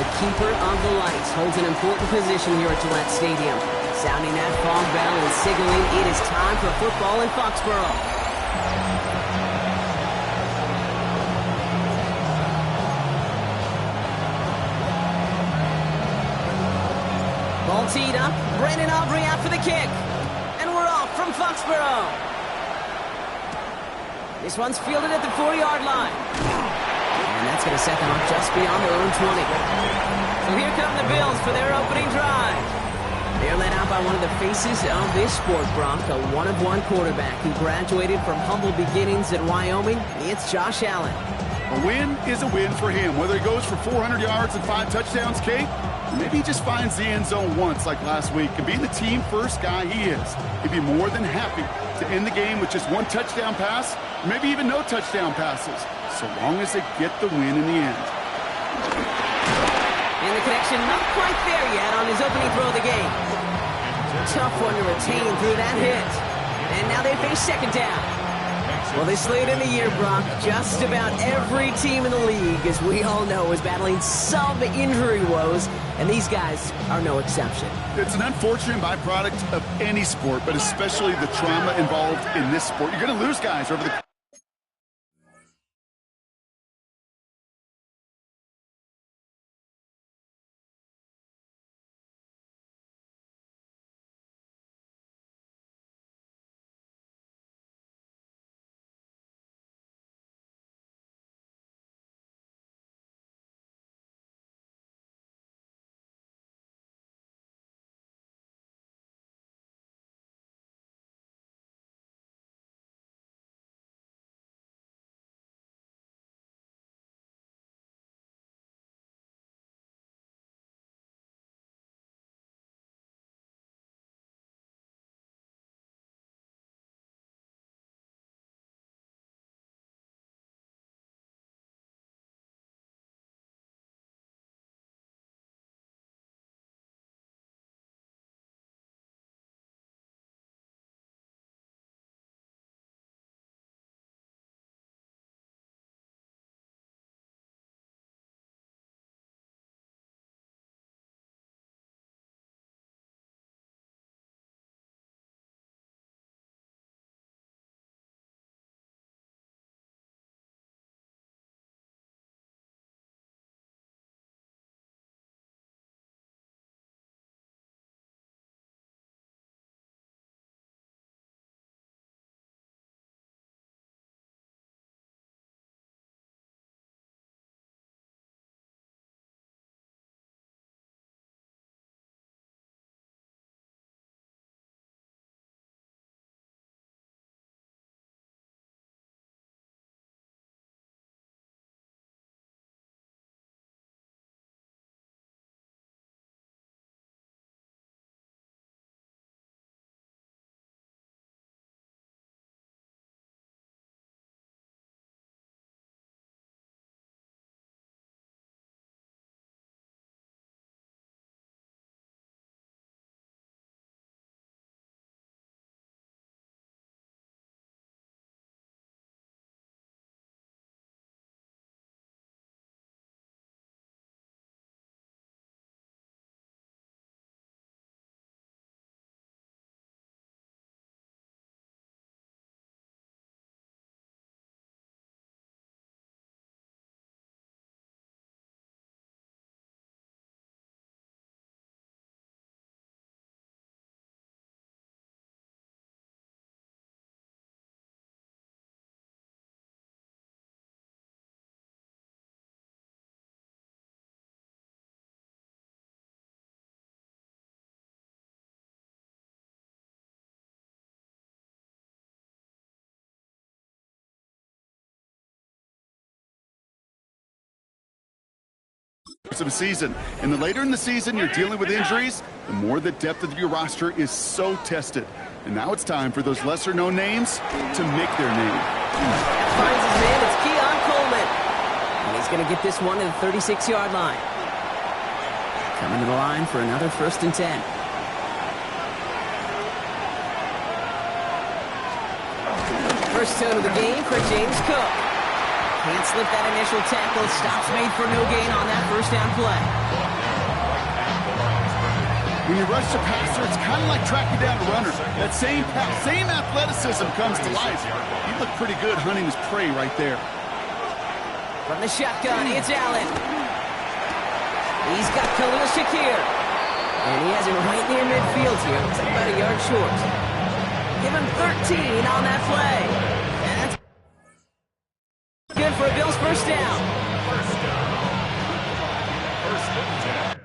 The keeper of the lights holds an important position here at Gillette Stadium. Sounding that fog bell and signaling it is time for football in Foxborough. Ball teed up. Brandon Aubrey out for the kick. And we're off from Foxborough. This one's fielded at the 40-yard line. And that's going to set them up just beyond their own 20. So here come the Bills for their opening drive. They're led out by one of the faces of this sport, Brock, a one-of-one quarterback who graduated from humble beginnings at Wyoming. It's Josh Allen. A win is a win for him, whether he goes for 400 yards and 5 touchdowns, Kate, or maybe he just finds the end zone once like last week. And being the team-first guy he is, he'd be more than happy to end the game with just 1 touchdown pass, or maybe even no touchdown passes, so long as they get the win in the end. And the connection not quite there yet on his opening throw of the game. Tough one to retain through that hit. And now they face second down. Well, this late in the year, Brock, just about every team in the league, as we all know, is battling some injury woes, and these guys are no exception. It's an unfortunate byproduct of any sport, but especially the trauma involved in this sport. You're going to lose guys over the... of the season. And the later in the season you're dealing with injuries, the more the depth of your roster is so tested. And now it's time for those lesser-known names to make their name. Finds his man, it's Keon Coleman. And he's going to get this one to the 36-yard line. Coming to the line for another 1st and 10. First tone of the game for James Cook. Can't slip that initial tackle. Stops made for no gain on that first down play. When you rush the passer, it's kind of like tracking down a runner. That same pass, same athleticism comes to life. He looked pretty good hunting his prey right there. From the shotgun, it's Allen. He's got Khalil Shakir. And he has him right near midfield here. It's like about a yard short. Give him 13 on that play. And that's good for a Bills first down. First and 10.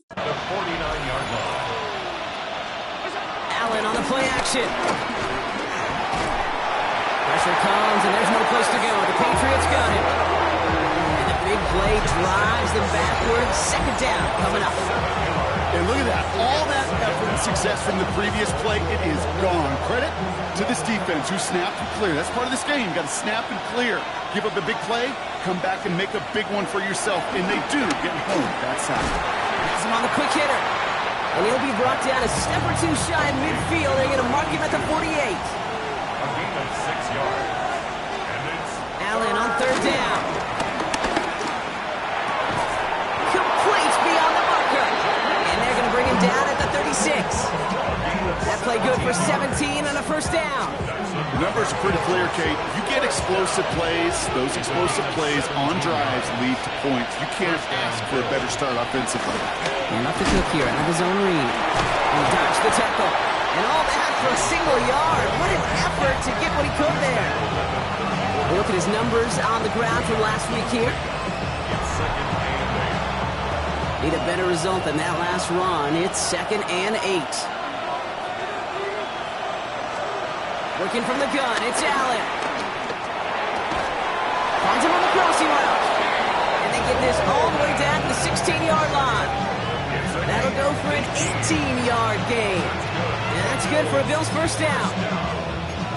The 49-yard line. Allen on the play action. Pressure comes, and there's no place to go. The Patriots got him. And the big play drives them backwards. Second down coming up. And look at that. All that effort and success from the previous play, it is gone. Credit to this defense who snapped and cleared. That's part of this game. You got to snap and clear. Give up a big play, come back and make a big one for yourself. And they do get home that side. Has him on the quick hitter. And he'll be brought down a step or two shy of midfield. They're going to mark him at the 48. A gain of 6 yards. And it's Allen on third down. Complete beyond the marker. And they're going to bring him down at the 36. That play good for 17 and a first down. The numbers are pretty clear, Kate. You get explosive plays. Those explosive plays on drives lead to points. You can't ask for a better start offensively. And up to Cook here, another zone read. He dodged the tackle. And all that for a single yard. What an effort to get what he could there. Look at his numbers on the ground from last week here. Need a better result than that last run. It's 2nd and 8. Working from the gun, it's Allen. Finds him on the crossing route. And they get this all the way down to the 16-yard line. That'll go for an 18-yard gain. And that's good for a Bills first down.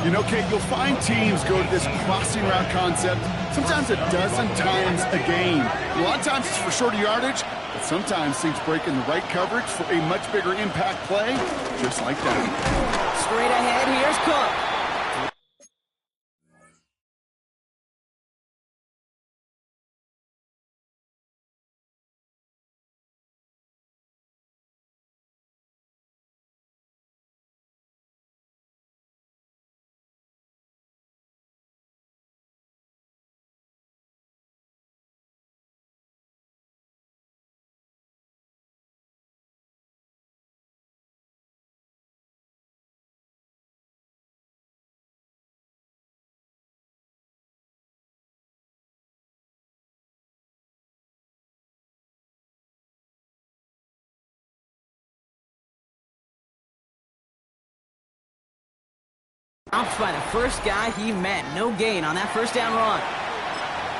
You know, Kate, you'll find teams go to this crossing route concept sometimes a dozen times a game. A lot of times it's for shorter yardage, but sometimes teams break in the right coverage for a much bigger impact play, just like that. Straight ahead, here's Cook. Stopped by the first guy he met. No gain on that first down run.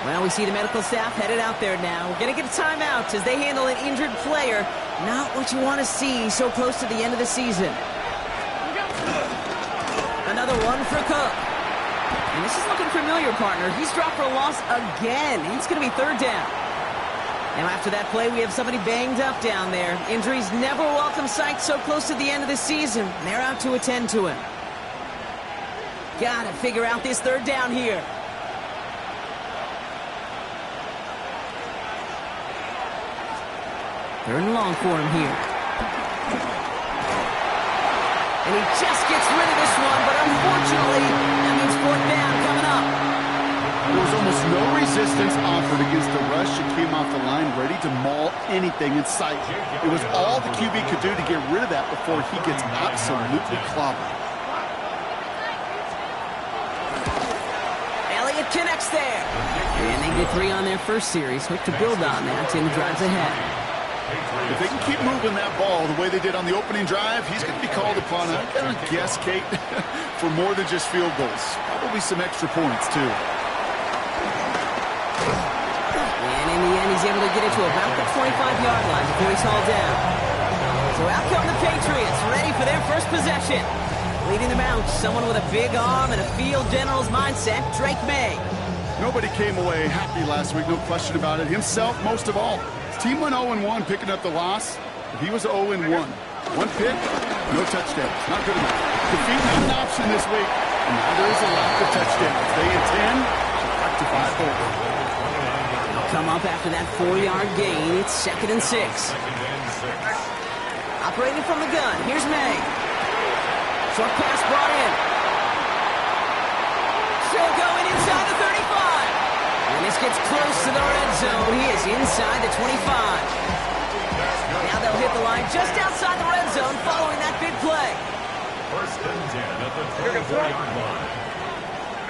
Well, we see the medical staff headed out there now. We're going to get a timeout as they handle an injured player. Not what you want to see so close to the end of the season. Another one for Cook. And this is looking familiar, partner. He's dropped for a loss again. It's going to be third down. Now, after that play, we have somebody banged up down there. Injuries never a welcome sight so close to the end of the season. They're out to attend to him. Got to figure out this third down here. Third and long for him here. And he just gets rid of this one, but unfortunately, that means fourth down coming up. There was almost no resistance offered against the rush that came off the line ready to maul anything in sight. It was all the QB could do to get rid of that before he gets absolutely clobbered. Connects there. And they get 3 on their first series. Hope to build on that in the drives ahead. If they can keep moving that ball the way they did on the opening drive, he's going to be called upon, I gotta guess, Kate, for more than just field goals. Probably some extra points, too. And in the end, he's able to get it to about the 25-yard line before he's hauled down. So out come the Patriots, ready for their first possession. Leading them out, someone with a big arm and a field general's mindset, Drake May. Nobody came away happy last week, no question about it. Himself, most of all. His team went 0-1, picking up the loss. He was 0-1. One pick, no touchdowns. Not good enough. Defeat not an option this week, and now there is a lack of touchdowns. They intend to rectify both. They'll come up after that 4-yard gain. It's 2nd and 6. Operating from the gun, here's May. Short pass brought in. Still going inside the 35. And this gets close to the red zone. He is inside the 25. Now they'll hit the line just outside the red zone following that big play. 1st and 10 at the 24-yard line.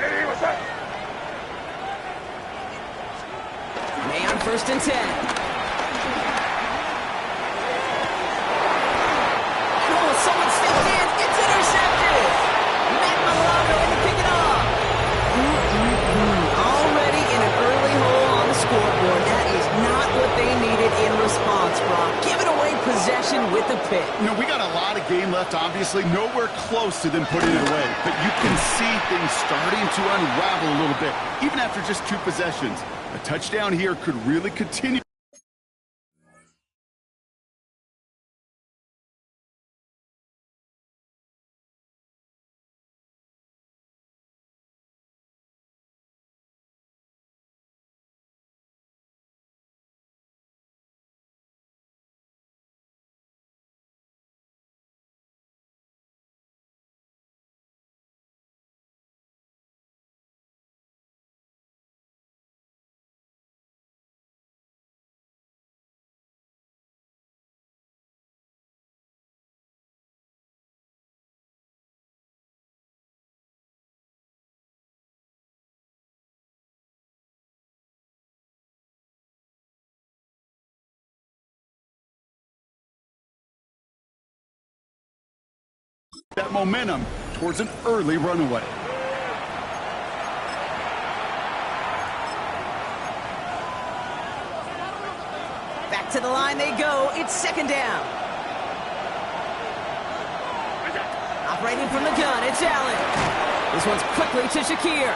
Hey, what's up? May on 1st and 10. Oh, someone stepped in. It's intercepted. Matt Milano in to pick it off. Already in an early hole on the scoreboard. That is not what they needed in response, Brock. Giving away possession with the pick. You know, we got a lot of game left, obviously. Nowhere close to them putting it away. But you can see things starting to unravel a little bit, even after just 2 possessions. A touchdown here could really continue. That momentum towards an early runaway. Back to the line they go. It's 2nd down. Operating from the gun, it's Allen. This one's quickly to Shakir.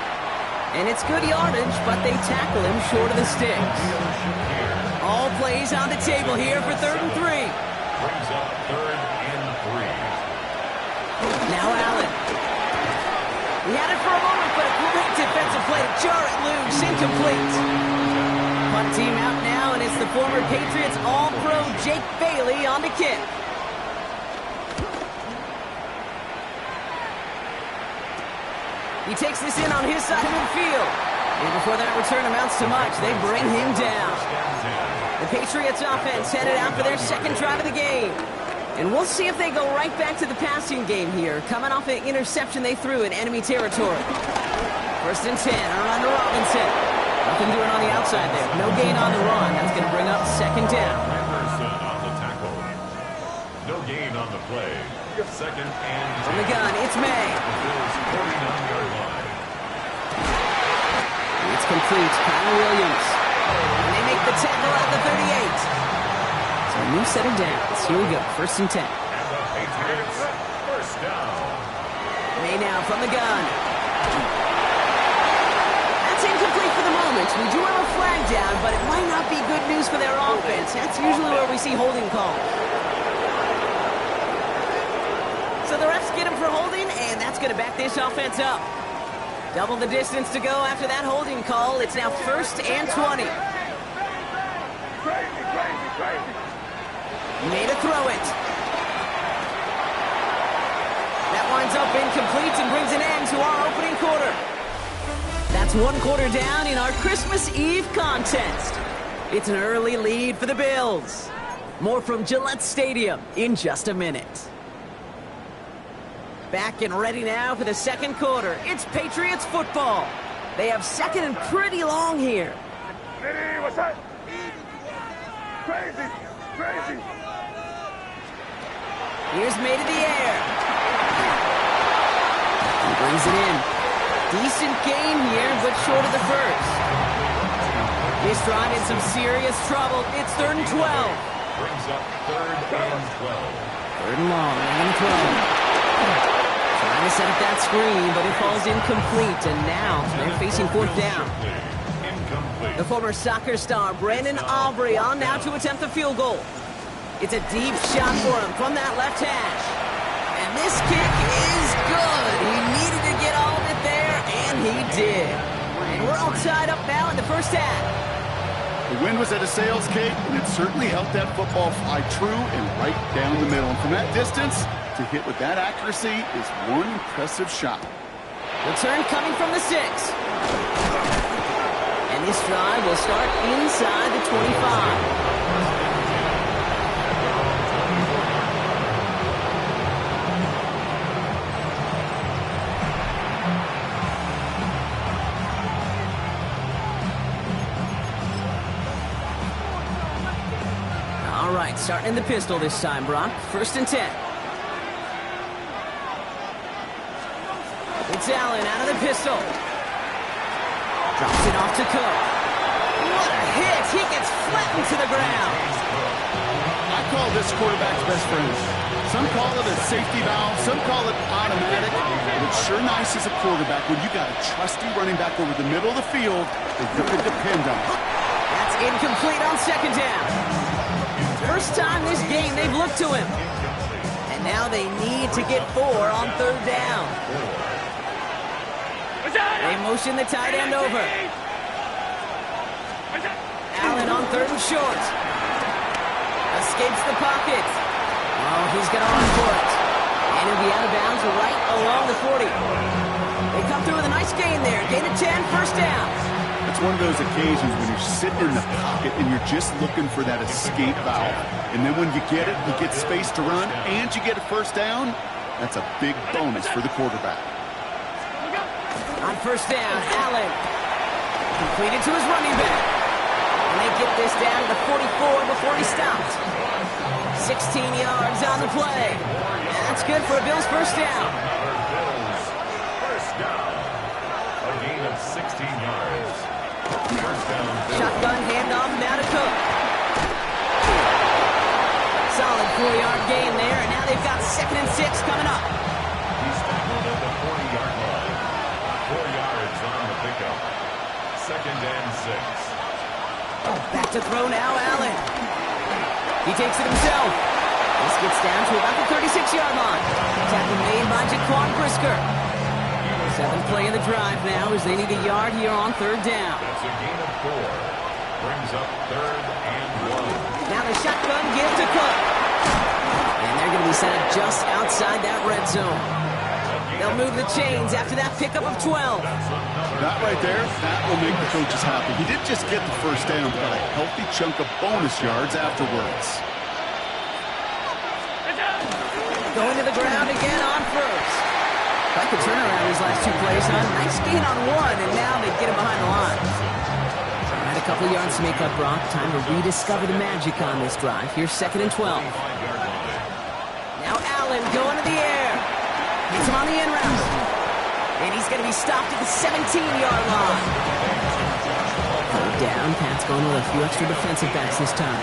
And it's good yardage, but they tackle him short of the sticks. All plays on the table here for 3rd and 3. Brings up 3rd and 3. Now Allen. He had it for a moment, but a great defensive play to jar it loose, incomplete. Punt team out now, and it's the former Patriots All-Pro Jake Bailey on the kick. He takes this in on his side of midfield. And before that return amounts to much, they bring him down. The Patriots offense headed out for their 2nd drive of the game. And we'll see if they go right back to the passing game here, coming off an interception they threw in enemy territory. 1st and 10, around to Robinson. Nothing doing on the outside there. No gain on the run. That's going to bring up 2nd down. Anderson on the tackle. No gain on the play. 2nd and 10. From the gun, it's May. Bills 49-yard line. It's complete. Kyle Williams. And they make the tackle at the 38. So a new set of downs. Here we go. 1st and 10. And the Patriots 1st down. May now from the gun. That's incomplete for the moment. We do have a flag down, but it might not be good news for their offense. That's usually where we see holding calls. So the refs get him for holding, and that's going to back this offense up. Double the distance to go after that holding call. It's now 1st and 20. Made a throw it. That winds up incomplete and brings an end to our opening quarter. That's 1 quarter down in our Christmas Eve contest. It's an early lead for the Bills. More from Gillette Stadium in just a minute. Back and ready now for the 2nd quarter. It's Patriots football. They have 2nd and pretty long here. Hey, what's up? Crazy, crazy. Here's May to the air. He brings it in. Decent gain here, but short of the 1st. This drive in some serious trouble. It's 3rd and 12. Brings up 3rd and 12. 3rd and long, and 12. Trying Trying to set up that screen, but it falls incomplete, and now they're facing fourth down. The former soccer star, Brandon Aubrey, on now to attempt the field goal. It's a deep shot for him from that left hash. And this kick is good. He needed to get all of it there, and he did. And we're all tied up now in the first half. The wind was at a sails, Kate, and it certainly helped that football fly true and right down the middle. And from that distance, to hit with that accuracy is one impressive shot. Return coming from the 6. And this drive will start inside the 25. All right, starting in the pistol this time, Brock. 1st and 10. It's Allen out of the pistol. Drops it off to Cook. What a hit! He gets flattened to the ground. I call this quarterback's best friend. Some call it a safety valve, some call it automatic. But it's sure nice as a quarterback when you got a trusty running back over the middle of the field that you can depend on. That's incomplete on 2nd down. First time this game they've looked to him. And now they need to get 4 on 3rd down. They motion the tight end over. Allen on 3rd and short. Escapes the pocket. Oh, he's going to run for it. And he'll be out of bounds right along the 40. They come through with a nice gain there. Gain of 10, 1st down. It's one of those occasions when you're sitting in the pocket and you're just looking for that escape valve. And then when you get it, you get space to run, and you get a 1st down. That's a big bonus for the quarterback. On 1st down, Allen. Completed to his running back. And they get this down to the 44 before he stopped. 16 yards on the play. And that's good for a Bills 1st down. First down. A gain of 16 yards. First down. Shotgun handoff now to Cook. Solid 4-yard gain there, and now they've got 2nd and 6 coming up. He's tackled at the 40-yard line. 4 yards on the pickup. 2nd and 6. Back to throw now, Allen. He takes it himself. This gets down to about the 36-yard line. Tackle made by Jaquan Brisker. 7th play of the drive now as they need a yard here on 3rd down. That's a gain of 4. Brings up 3rd and 1. Now the shotgun give to Cook. And they're going to be set up just outside that red zone. They'll move the chains after that pickup of 12. That right there, that will make the coaches happy. He didn't just get the 1st down, but got a healthy chunk of bonus yards afterwards. Going to the ground again on 1st. Like the turnaround these last 2 plays, huh? Nice gain on 1, and now they get him behind the line. All right, a couple yards to make up, Brock. Time to rediscover the magic on this drive. Here's 2nd and 12. Now Allen going to the air. Hits him on the end route. And he's going to be stopped at the 17-yard line. Third down. Pat's going with a few extra defensive backs this time.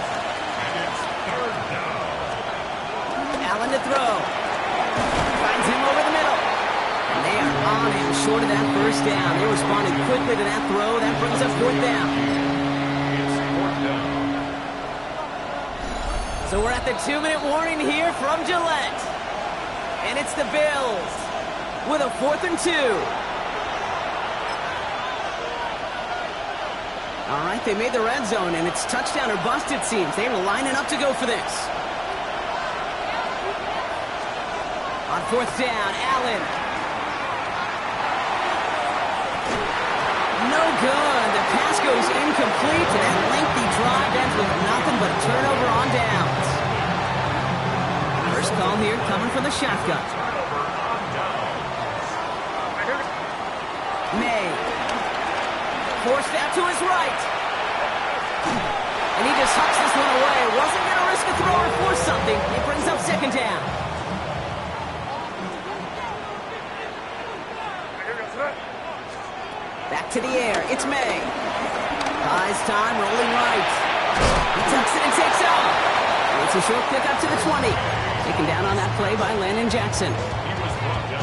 Allen to throw. Finds him over the middle. And they are on him short of that 1st down. They responded quickly to that throw. That brings up 4th down. It's 4th down. So we're at the 2-minute warning here from Gillette. And it's the Bills with a 4th and 2. All right, they made the red zone, and it's touchdown or bust, it seems. They are lining up to go for this. On 4th down, Allen. No good. The pass goes incomplete, and that lengthy drive ends with nothing but a turnover on downs. First call here coming from the shotgun. May. Forced out to his right. And he just hucks this one away. Wasn't going to risk a throw or force something. It brings up 2nd down. Back to the air. It's May. Buys time, rolling right. He tucks it and takes off. It's a short pick up to the 20. Taken down on that play by Landon Jackson.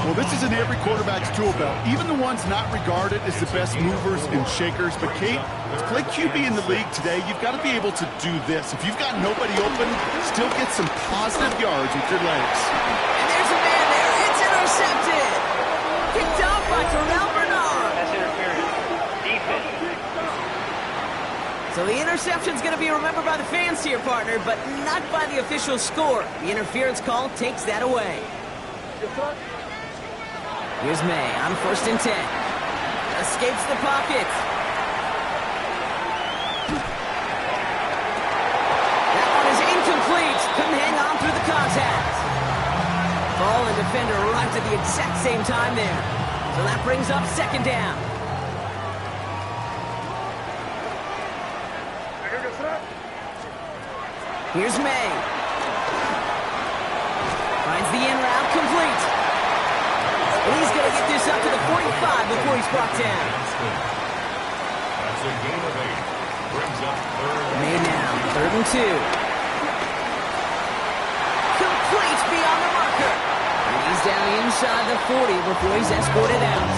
Well, this is in every quarterback's tool belt, even the ones not regarded as the best movers and shakers. But, Kate, to play QB in the league today, you've got to be able to do this. If you've got nobody open, still get some positive yards with your legs. And there's a man there. It's intercepted. Picked off by Terrell Bernard. That's interference. Defense. So the interception's going to be remembered by the fans here, partner, but not by the official score. The interference call takes that away. Here's May on 1st and 10. Escapes the pocket. That one is incomplete. Couldn't hang on through the contact. Ball and defender arrived at the exact same time there. So that brings up 2nd down. Here's May. Finds the in route complete. And he's going to get this up to the 45 before he's brought down. That's a gain of 8. Brings up 3rd. May now, 3rd and 2. Complete beyond the marker. And he's down inside the 40 before he's escorted out.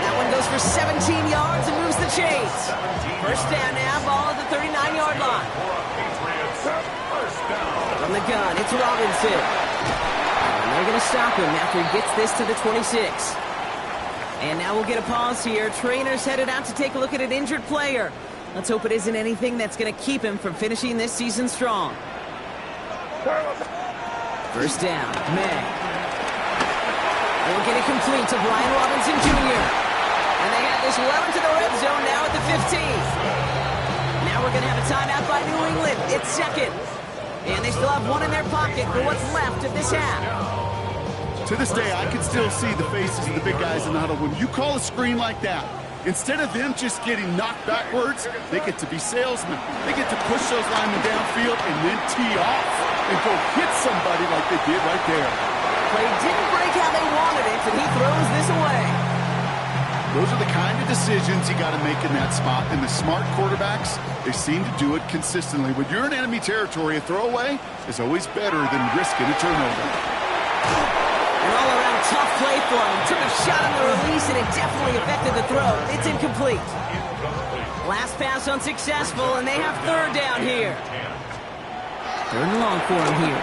That one goes for 17 yards and moves the chains. 1st down now, ball at the 39-yard line. First down. From the gun, it's Robinson. And they're going to stop him after he gets this to the 26. And now we'll get a pause here. Trainer's headed out to take a look at an injured player. Let's hope it isn't anything that's going to keep him from finishing this season strong. 1st down, May. They'll get it complete to Brian Robinson Jr. And they have this well into the red zone now at the 15. Now we're going to have a timeout by New England. It's 2nd. And they still have one in their pocket for what's left of this half. To this day, I can still see the faces of the big guys in the huddle. When you call a screen like that, instead of them just getting knocked backwards, they get to be salesmen. They get to push those linemen downfield and then tee off and go hit somebody like they did right there. Play didn't break how they wanted it, and he throws this away. Those are the kind of decisions you got to make in that spot. And the smart quarterbacks, they seem to do it consistently. When you're in enemy territory, a throwaway is always better than risking a turnover. An all-around tough play for him. Took a shot on the release, and it definitely affected the throw. It's incomplete. Last pass unsuccessful, and they have 3rd down here. 3rd and long for him here.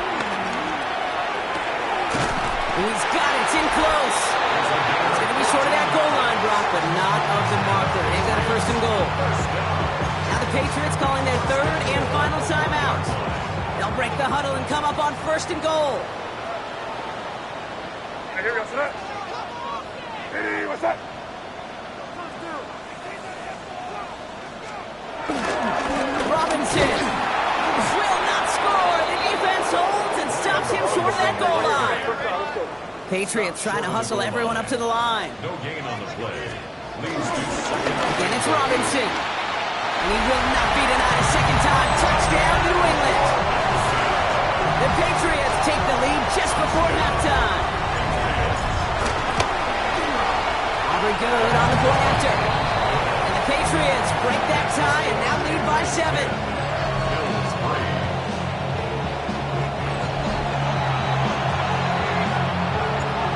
And he's got it. It's in close. It's going to be short of that goal line, Brock, but not of the marker. They've got a 1st and goal. Now the Patriots calling their 3rd and final timeout. They'll break the huddle and come up on 1st and goal. Robinson will not score. The defense holds and stops him short of that goal line. Patriots trying to hustle everyone up to the line. No gain on the play. Leads to 2nd. Again, it's Robinson. And he will not be denied a 2nd time. Touchdown, New England. The Patriots take the lead just before halftime. Aubrey good on the point after. And the Patriots break that tie and now lead by 7.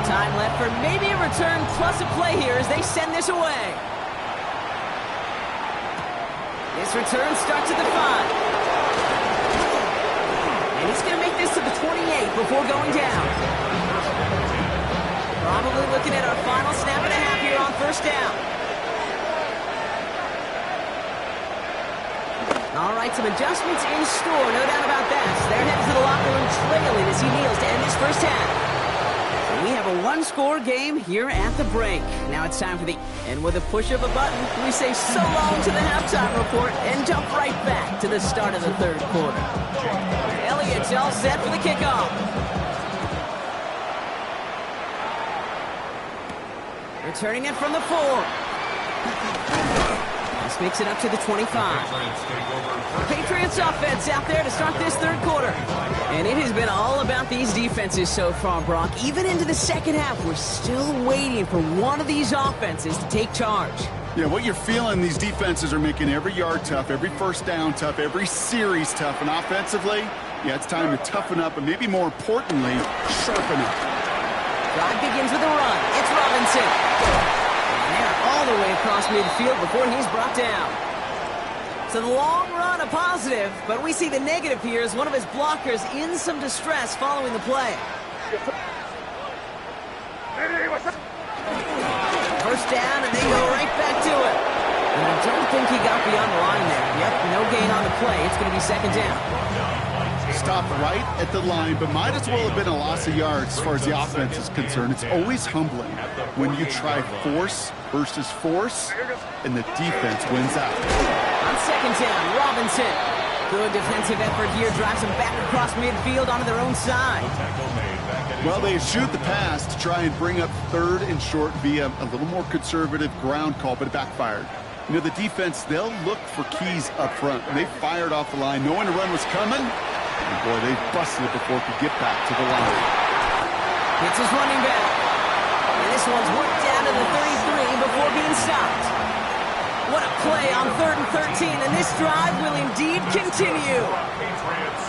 Time left for maybe a return plus a play here as they send this away. This return starts at the 5. And he's going to make this to the 28 before going down. Probably looking at our final snap and a half here on 1st down. All right, some adjustments in store, no doubt about that. They're headed to the locker room trailing as he kneels to end this 1st half. We have a 1-score game here at the break. Now it's time for the... And with a push of a button, we say so long to the halftime report and jump right back to the start of the 3rd quarter. Elliott's all set for the kickoff. Returning it from the 4. This makes it up to the 25. Patriots offense out there to start this 3rd quarter. And it has been all about these defenses so far, Brock. Even into the 2nd half, we're still waiting for one of these offenses to take charge. Yeah, what you're feeling, these defenses are making every yard tough, every 1st down tough, every series tough. And offensively, yeah, it's time to toughen up and maybe more importantly, sharpen up. Drive begins with a run. It's Robinson. And they're all the way across midfield before he's brought down. So the long run a positive, but we see the negative here as one of his blockers in some distress following the play. First down, and they go right back to it. And I don't think he got beyond the line there. Yep, no gain on the play. It's going to be second down. Stopped right at the line, but might as well have been a loss of yards as far as the offense is concerned. It's always humbling when you try force versus force, and the defense wins out. On second down, Robinson. Good defensive effort here. Drives them back across midfield onto their own side. Well, they shoot the pass to try and bring up third and short via a little more conservative ground call, but it backfired. You know, the defense, they'll look for keys up front. They fired off the line, knowing the run was coming. And boy, they busted it before it could get back to the line. It's his running back. And this one's worked down to the 33 before being stopped. What a play on 3rd and 13, and this drive will indeed continue. Patriots,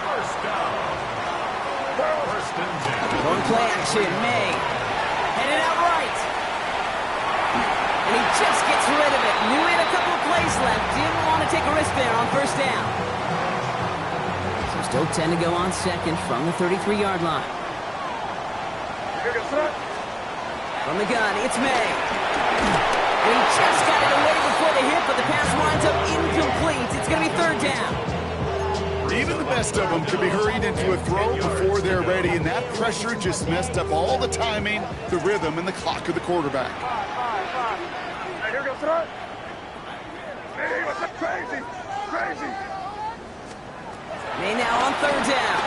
first down. First and 10. One play action, May. Headed out right. And he just gets rid of it. Knew he had a couple of plays left. Didn't want to take a risk there on first down. So still 10 to go on second from the 33-yard line. From the gun, it's May. And he just got it away before the hit, but the pass winds up incomplete. It's going to be third down. Even the best of them could be hurried into a throw before they're ready, and that pressure just messed up all the timing, the rhythm, and the clock of the quarterback. Crazy, crazy. May now on third down.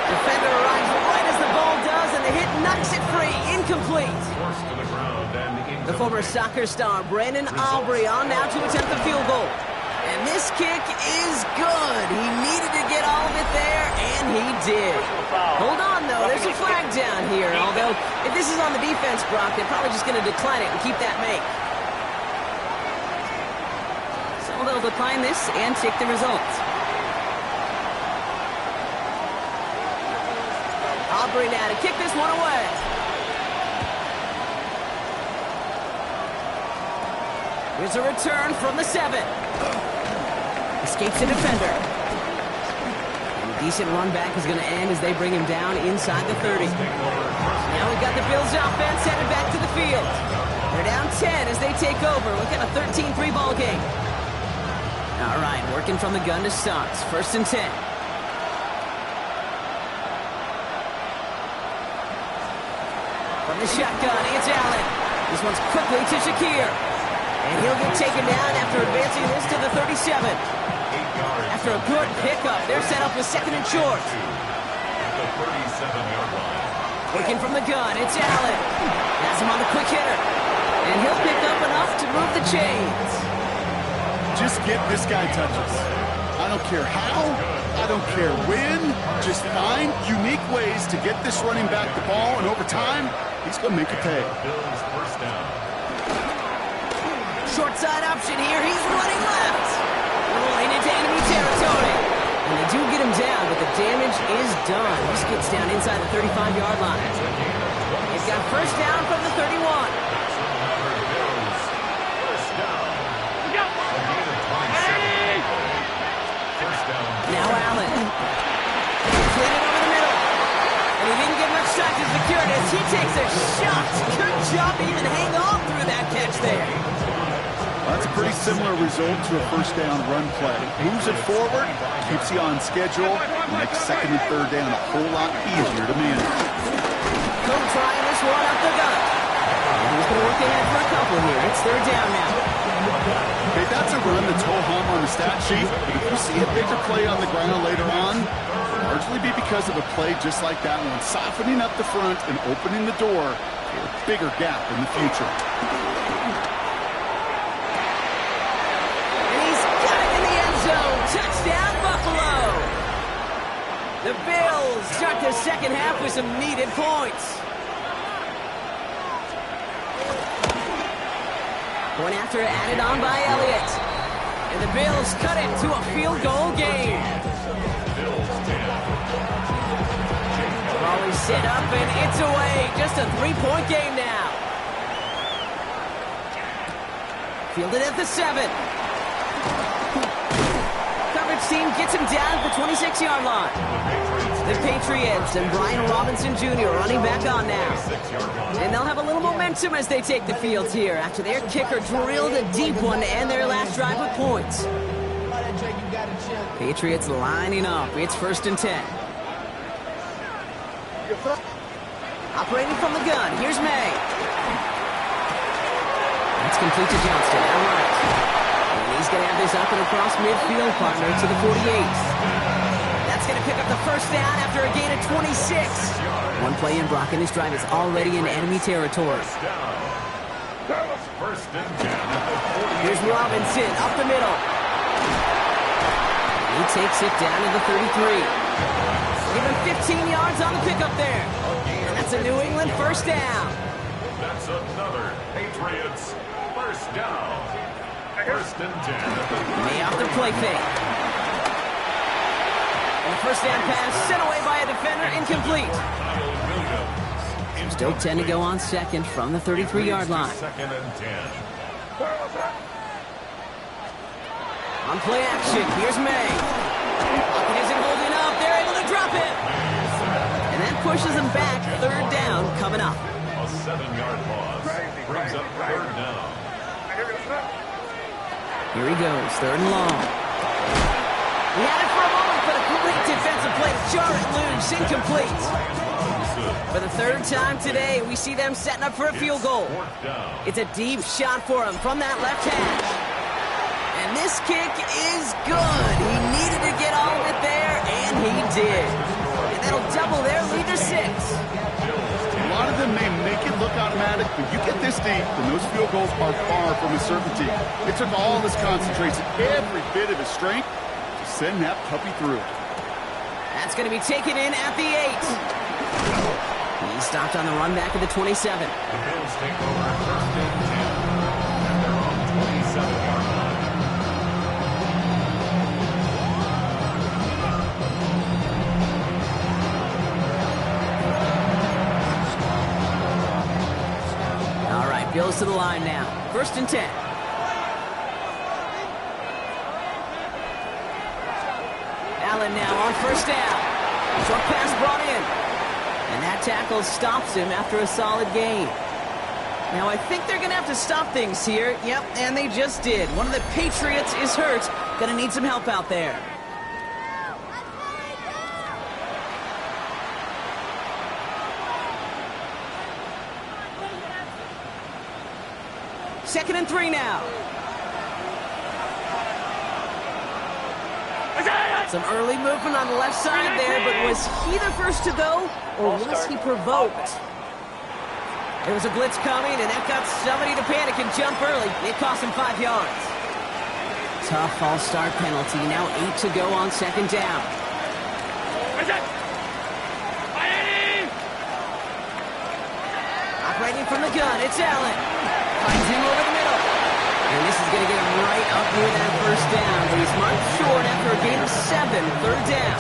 Defender arrives right as the ball does, and the hit knocks it free. Incomplete. Forced to the ground and The former soccer star, Brandon Aubrey, on now to attempt the field goal. And this kick is good. He needed to get all of it there, and he did. Hold on, though. There's a flag down here. Although, if this is on the defense, Brock, they're probably just going to decline it and keep that make. So they'll decline this and take the results. Aubrey now to kick this one away. Here's a return from the 7. Escapes the defender. And a decent run back is going to end as they bring him down inside the 30. Now we've got the Bills offense headed back to the field. They're down 10 as they take over. Look at a 13-3 ball game. All right, working from the gun to start. First and 10. From the shotgun, it's Allen. This one's quickly to Shakir. And he'll get taken down after advancing this to the 37. After a good pickup, they're set up with second and short. The 37-yard line. Working from the gun, it's Allen. Has him on the quick hitter. And he'll pick up enough to move the chains. Just get this guy touches. I don't care how, I don't care when. Just find unique ways to get this running back the ball, and over time, he's going to make it pay. Bills first down. Short side option here. He's running left. Rolling into enemy territory. And they do get him down, but the damage is done. This gets down inside the 35-yard line. He's got first down from the 31. Bills first down. First down. Now Allen. Clean it over the middle. And he didn't get much time to secure it as he takes a shot. Good job to even hang on through that catch there. That's a pretty similar result to a first down run play. Moves it forward, keeps you on schedule, makes second and third down a whole lot easier to manage. Coach trying this one up the gut. And he's going to work ahead for a couple here. It's third down now. Okay, that's a run that's ho-hum on the stat sheet, but if you see a bigger play on the ground later on, it'll largely be because of a play just like that one, softening up the front and opening the door for a bigger gap in the future. Touchdown, Buffalo! The Bills start the second half with some needed points. Point after added on by Elliott. And the Bills cut it to a field goal game. Ball is set up and it's away. a three-point game now. Fielded at the 7. Coverage team gets him down at the 26-yard line. The Patriots and Brian Robinson Jr. running back on now. And they'll have a little momentum as they take the field here after their kicker drilled a deep one to end their last drive with points. Patriots lining up. It's 1st and 10. Operating from the gun. Here's May. That's complete to Johnston. All right. And he's going to have this up and across midfield, partner, to the 48th. That's going to pick up the first down after a gain of 26. One play in, Brock, and this drive is already in enemy territory. Here's Robinson up the middle. He takes it down to the 33. Give him 15 yards on the pickup there. And that's a New England first down. That's another Patriots first down. 1st and 10. May off the play fake. And the first down pass sent away by a defender, incomplete. Still 10 to go on second from the 33-yard line. 2nd and 10. On play action, here's May. It isn't holding up. They're able to drop it. And that pushes them back. 3rd down coming up. A 7-yard loss brings up 3rd down. Here he goes, 3rd and long. He had it for a moment, but a great defensive play to jar it loose, incomplete. For the 3rd time today, we see them setting up for a field goal. It's a deep shot for him from that left hash. And this kick is good. He needed to get all of it there, and he did. And that'll double their lead to 6. A lot of them may make it look automatic, but you get this deep, and those field goals are far from a certainty. It took all his concentration, every bit of his strength, to send that puppy through. That's going to be taken in at the 8. He stopped on the run back at the 27. The Bills take over 1st and 10 at their own 27-yard line. Bills to the line now. 1st and 10. Allen now on 1st down. Short pass brought in. And that tackle stops him after a solid gain. Now I think they're going to have to stop things here. Yep, and they just did. One of the Patriots is hurt. Going to need some help out there. Second and 3 now. Some early movement on the left side there, but was he the first to go, or was he provoked? There was a blitz coming, and that got somebody to panic and jump early. It cost him 5 yards. Tough false start penalty. Now 8 to go on 2nd down. Operating from the gun, it's Allen. Finds him over the middle. And this is going to get him right up near that 1st down. But he's marked short after a gain of 7. 3rd down.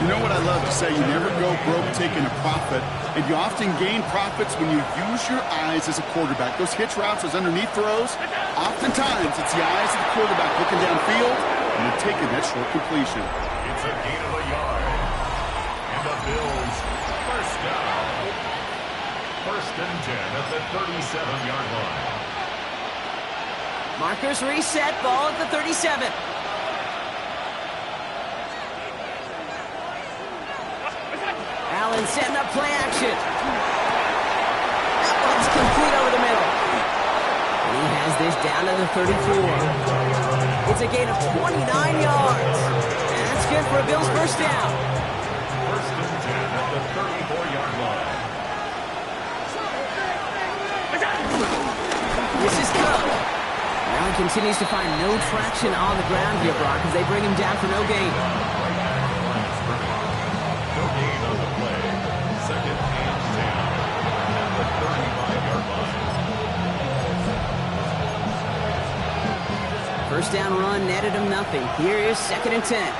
You know what I love to say? You never go broke taking a profit. And you often gain profits when you use your eyes as a quarterback. Those hitch routes, those underneath throws, oftentimes it's the eyes of the quarterback looking downfield and then taking that short completion. It's a gain of a yard. And the Bills first down. 1st and 10 at the 37-yard line. Markers reset, ball at the 37. Allen setting up play action. That one's complete over the middle. And he has this down to the 34. It's a gain of 29 yards. And that's good for a Bills first down. 1st and 10 at the 34-yard line. This is Cook. Now he continues to find no traction on the ground here, Brock, as they bring him down for no gain. No gain on the play. 2nd and 10 at the 35-yard line. First down run netted him nothing. Here is 2nd and 10.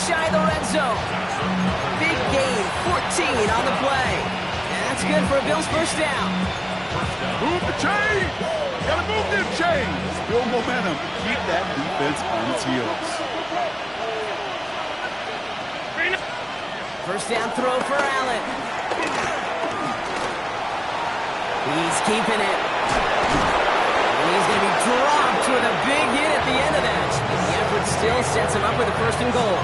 shy of the red zone. Big gain, 14 on the play. And that's good for a Bills first down. Move the chain! Gotta move them chains! Build momentum. Keep that defense on its heels. First down throw for Allen. He's keeping it. And he's going to be dropped with a big hit at the end of that. The effort still sets him up with a first and goal.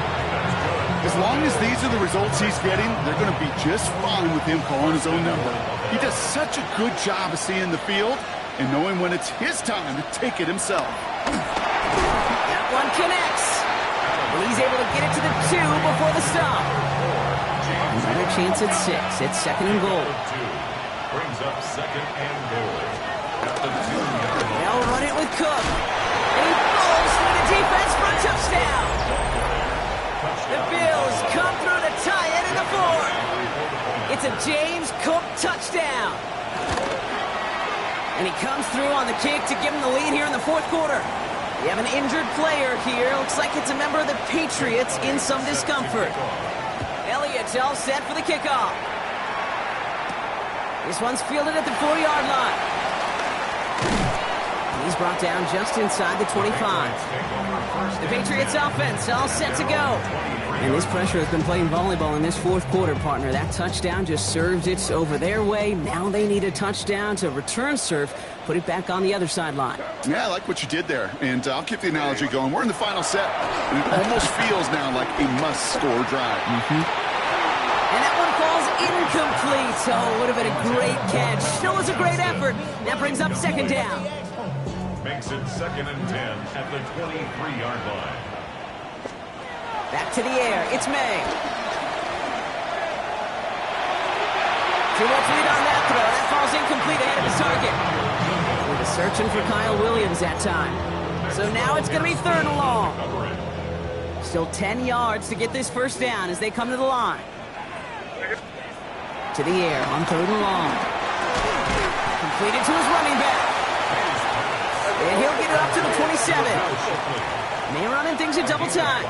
As long as these are the results he's getting, they're going to be just fine with him calling his own number. He does such a good job of seeing the field and knowing when it's his time to take it himself. That one connects. And he's able to get it to the 2 before the stop. Another chance at 6. It's second and goal. Brings up second and goal. At the 2-yard line. They'll run it with Cook. And he falls through the defense for a touchdown. The Bills come through to tie it in the 4th. It's a James Cook touchdown. And he comes through on the kick to give him the lead here in the 4th quarter. We have an injured player here. Looks like it's a member of the Patriots in some discomfort. Elliott's all set for the kickoff. This one's fielded at the 4-yard line. He's brought down just inside the 25. The Patriots offense all set to go. And this pressure has been playing volleyball in this 4th quarter, partner. That touchdown just served it over their way. Now they need a touchdown to return serve, put it back on the other sideline. Yeah, I like what you did there. And I'll keep the analogy going. We're in the final set. And it almost feels now like a must-score drive. And that one falls incomplete. Oh, would have been a great catch. Still was a great effort. That brings up second down. Makes it second and 10 at the 23-yard line. Back to the air. It's May. Too much lead on that throw. That falls incomplete ahead of his target. He was searching for Kyle Williams that time. So now it's going to be third and long. Still 10 yards to get this first down as they come to the line. To the air on third and long. Completed to his running back. And he'll get it up to the 27. And they're running things at double time.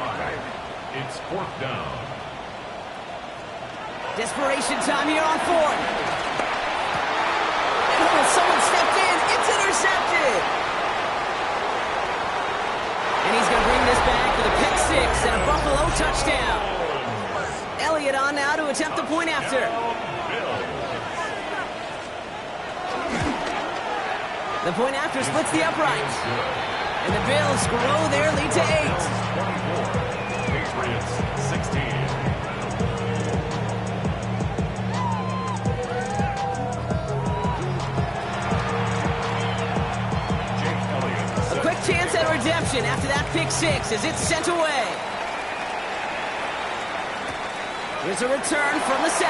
It's 4th down. Desperation time here on 4th. Oh, someone stepped in. It's intercepted. And he's going to bring this back with a pick 6 and a Buffalo touchdown. Elliott on now to attempt the point after. The point after splits the uprights. And the Bills grow their lead to 8. Patriots 16. A quick chance at redemption after that pick 6 as it's sent away. Here's a return from the 7.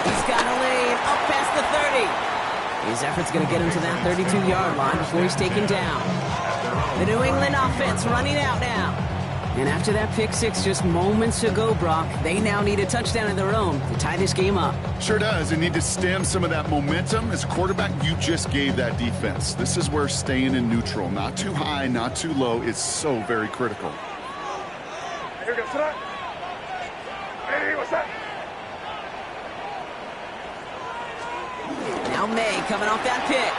He's got a lane up past the 30. His effort's going to get him to that 32-yard line before he's taken down. The New England offense running out now. And after that pick 6 just moments ago, Brock, they now need a touchdown of their own to tie this game up. Sure does. They need to stem some of that momentum. As a quarterback, you just gave that defense. This is where staying in neutral, not too high, not too low, is so very critical. Hey, what's that? Now May coming off that pick.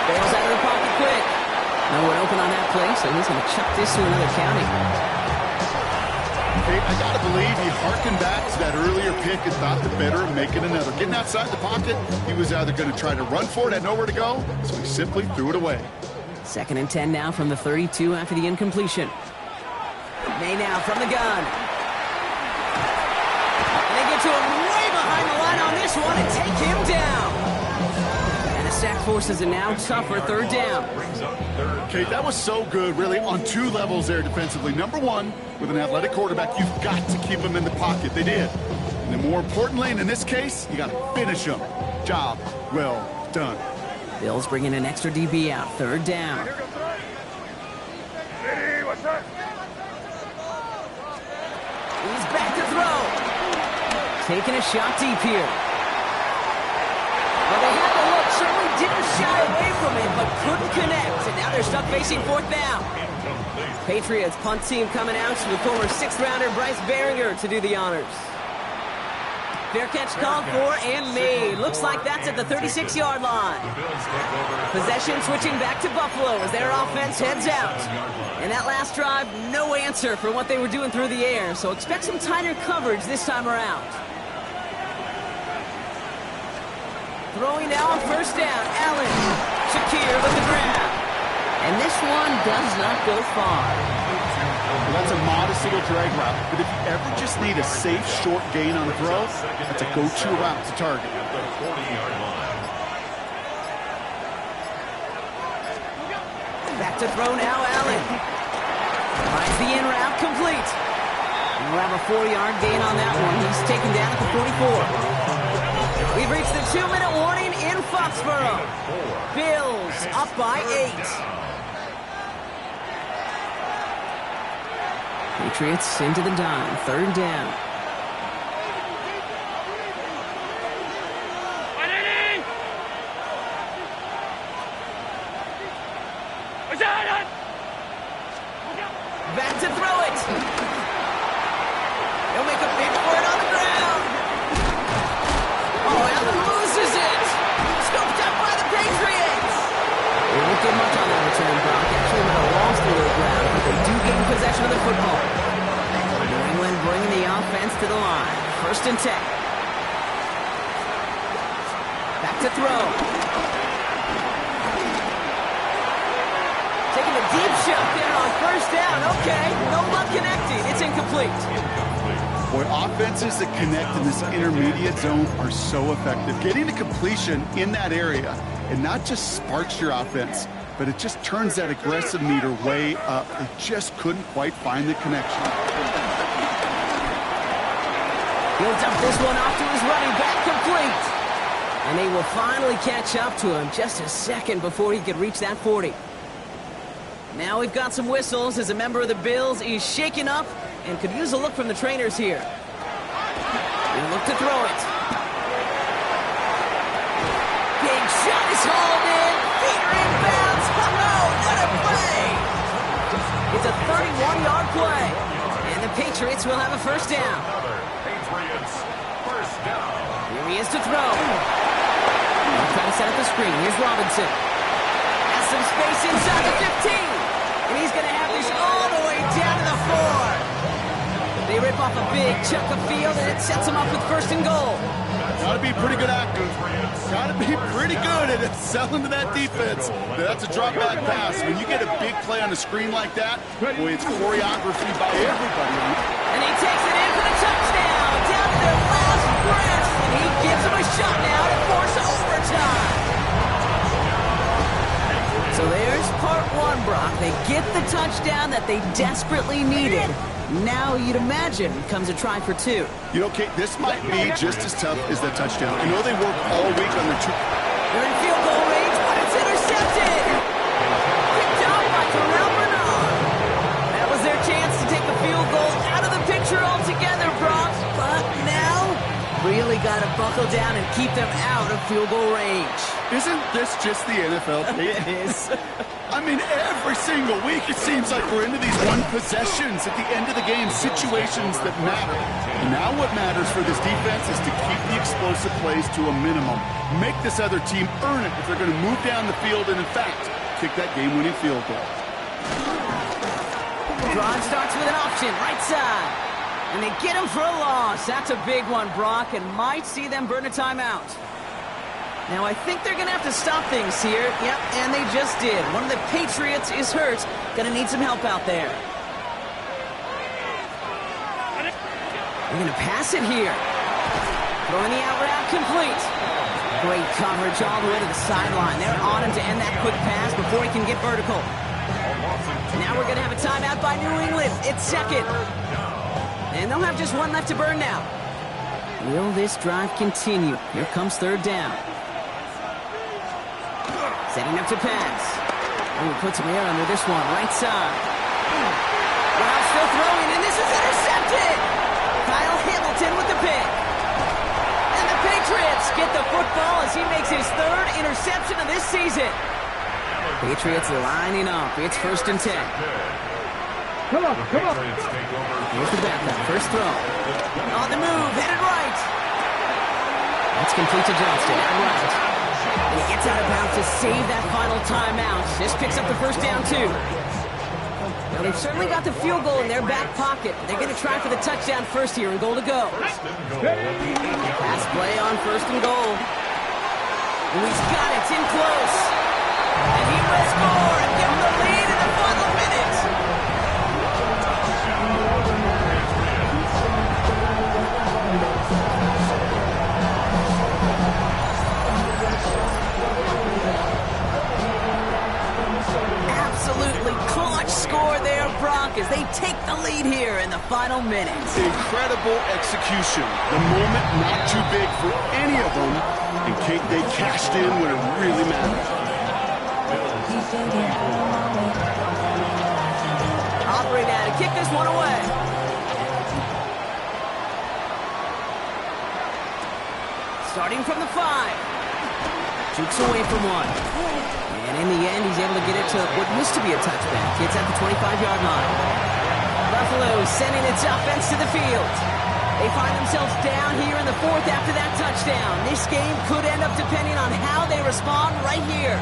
Bails out of the pocket quick. No one open on that play, so he's going to chuck this to another county. Hey, I got to believe he harkened back to that earlier pick and thought the better of making another. Getting outside the pocket, he was either going to try to run for it, had nowhere to go, so he simply threw it away. Second and 10 now from the 32 after the incompletion. May now from the gun. And they get to him way behind the line on this one and take him down. And the sack forces a now tougher third down. Okay, that was so good, really, on 2 levels there defensively. Number 1, with an athletic quarterback, you've got to keep him in the pocket. They did. And then more importantly, and in this case, you got to finish him. Job well done. Bills bringing an extra DB out. Third down. Hey, what's that? He's back to throw. Taking a shot deep here. Well, they had the look. Certainly didn't shy away from it, but couldn't connect. And now they're stuck facing 4th down. Patriots punt team coming out with former 6th-rounder Bryce Behringer to do the honors. Fair catch called for and made. Looks like that's at the 36-yard line. Possession switching back to Buffalo as their offense heads out. And that last drive, no answer for what they were doing through the air, so expect some tighter coverage this time around. Throwing now on first down, Allen. Shakir with the grab. And this one does not go far. Well, that's a modest little drag route, but if you ever just need a safe, short gain on a throw, that's a go-to route to target. Back to throw now, Allen. Finds the in route complete. We'll have a 4-yard gain on that one. He's taken down at the 44. We've reached the 2-minute warning in Foxborough. Bills up by 8. Patriots into the dime, 3rd down. Back to throw it. They'll make a bid for it on the ground. Oh, Allen loses it. Scooped up by the Patriots. They won't get much on that return, Brock. Actually, might have lost a little ground, but they do gain possession of the football. New England bringing the offense to the line. 1st and 10. Back to throw. Taking a deep shot there on 1st down. Okay, no luck connecting. It's incomplete. Boy, offenses that connect in this intermediate zone are so effective. Getting to completion in that area, it not just sparks your offense, but it just turns that aggressive meter way up. They just couldn't quite find the connection. He'll dump this one off to his running back, complete. And they will finally catch up to him just a second before he could reach that 40. Now we've got some whistles as a member of the Bills is shaken up and could use a look from the trainers here. He'll look to throw it. Big shot is hauled in. Feet are inbounds. Oh, what a play! It's a 31-yard play. And the Patriots will have a 1st down. Patriots, 1st down. Here he is to throw. He'll try to set up the screen. Here's Robinson. Has some space inside the 15. And he's going to have this all the way down to the 4. They rip off a big chunk of field, and it sets them up with 1st and goal. Got to be pretty good actor. Got to be pretty good at selling to that defense. That's a drop back pass. When you get a big play on a screen like that, boy, it's choreography by everybody. And he takes it in for the touchdown, down to their last breath. And he gives them a shot now to force overtime. So there's part 1, Brock. They get the touchdown that they desperately needed. Now you'd imagine comes a try for 2. You know, Kate, this might be just as tough as that touchdown. I know they work all week on their They're in field goal range, but it's intercepted. Picked up by Terrell Bernard. That was their chance to take the field goal out of the picture altogether, Brock. But now, really got to buckle down and keep them out of field goal range. Isn't this just the NFL? It is. I mean, every single week it seems like we're into these one possessions at the end of the game, situations that matter. And now what matters for this defense is to keep the explosive plays to a minimum. Make this other team earn it if they're going to move down the field and, in fact, kick that game-winning field goal. Drive starts with an option, right side. And they get him for a loss. That's a big one, Brock, and might see them burn a timeout. Now, I think they're going to have to stop things here. Yep, and they just did. One of the Patriots is hurt. Going to need some help out there. They're going to pass it here. Throwing the out route complete. Great coverage all the way to the sideline. They're on him to end that quick pass before he can get vertical. Now we're going to have a timeout by New England. It's 2nd. And they'll have just 1 left to burn now. Will this drive continue? Here comes 3rd down. Setting up to pass. Oh, he puts some air under this one. Right side. Wow, still throwing, and this is intercepted. Kyle Hamilton with the pick. And the Patriots get the football as he makes his 3rd interception of this season. Patriots lining up. It's 1st and 10. Patriots take over. Here's the backup. First throw. On the move. Headed right. That's complete to Johnston. Out right. And he gets out of bounds to save that final timeout. This picks up the first down, too. Now, they've certainly got the field goal in their back pocket. They're going to try for the touchdown first here and goal to go. First and goal at the 8-yard Pass play on first and goal. And he's got it. It's in close. And he will score and give him the lead in the final minute. Absolutely clutch score there, Brock, as they take the lead here in the final minutes. Incredible execution. The moment not too big for any of them. And Kate, they cashed in when it really mattered. Operate out to kick this one away. Starting from the 5. Jukes away from one. And in the end, he's able to get it to what used to be a touchback. It's at the 25-yard line. Buffalo sending its offense to the field. They find themselves down here in the 4th after that touchdown. This game could end up depending on how they respond right here.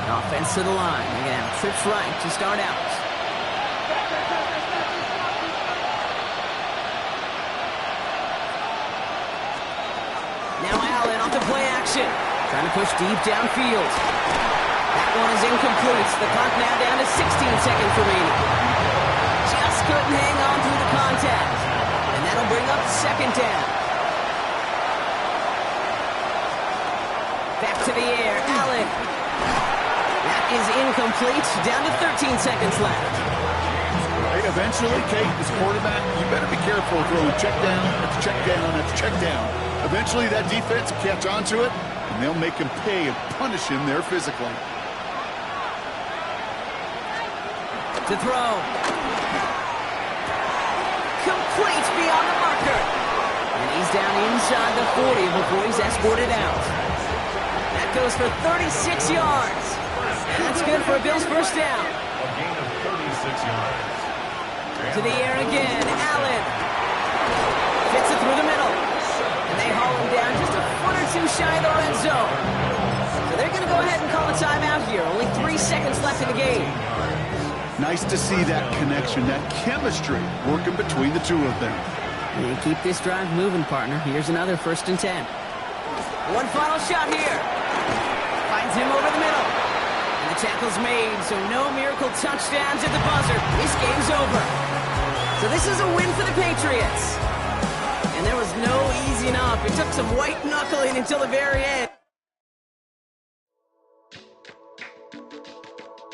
Offense to the line. They're going to have trips right to start out. Now Allen off the play action. Trying to push deep downfield. That one is incomplete. The clock now down to 16 seconds remaining. Just couldn't hang on through the contact. And that'll bring up second down. Back to the air. Allen. That is incomplete. Down to 13 seconds left. Right, eventually, Kate, as quarterback, you better be careful throwing check down, after check down, after check down. Eventually, that defense will catch on to it, and they'll make him pay and punish him there physically. To throw. Complete beyond the marker. And he's down inside the 40 before he's escorted out. That goes for 36 yards. And that's good for a Bills first down. A gain of 36 yards. To the air again. Allen. Fits it through the middle. And they haul him down just a foot or two shy of the red zone. So they're going to go ahead and call a timeout here. Only 3 seconds left in the game. Nice to see that connection, that chemistry working between the two of them. And keep this drive moving, partner. Here's another 1st and 10. One final shot here. Finds him over the middle. And the tackle's made, so no miracle touchdowns at the buzzer. This game's over. So this is a win for the Patriots. And there was no easing up. It took some white knuckling until the very end.